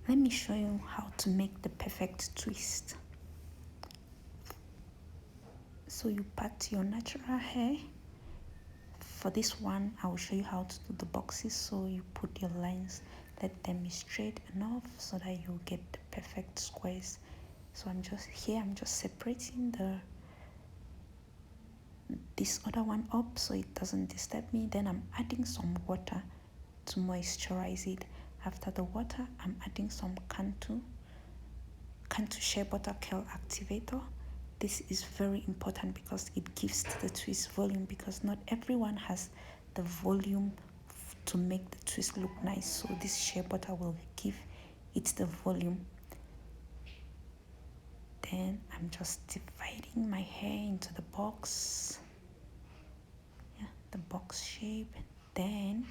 Let me show you how to make the perfect twist. So you part your natural hair. For this one, I will show you how to do the boxes. So you put your lines, let them be straight enough so that you get the perfect squares. So I'm just separating this other one up so it doesn't disturb me. Then I'm adding some water to moisturize it. After the water, I'm adding some Cantu Shea Butter Curl Activator. This is very important because it gives the twist volume, because not everyone has the volume to make the twist look nice. So this shea butter will give it the volume. Then I'm just dividing my hair into the box. Yeah, the box shape. Then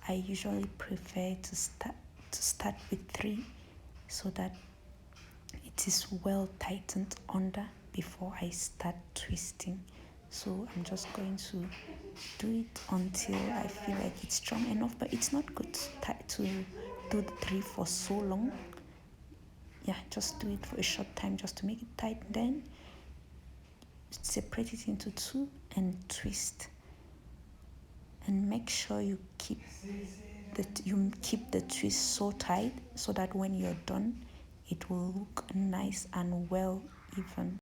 I usually prefer to start with 3 so that it is well tightened under before I start twisting. So I'm just going to do it until I feel like it's strong enough, but it's not good to do the 3 for so long. Yeah, just do it for a short time just to make it tight. Then separate it into 2 and twist. And make sure you keep the twist so tight so that when you're done, it will look nice and well even.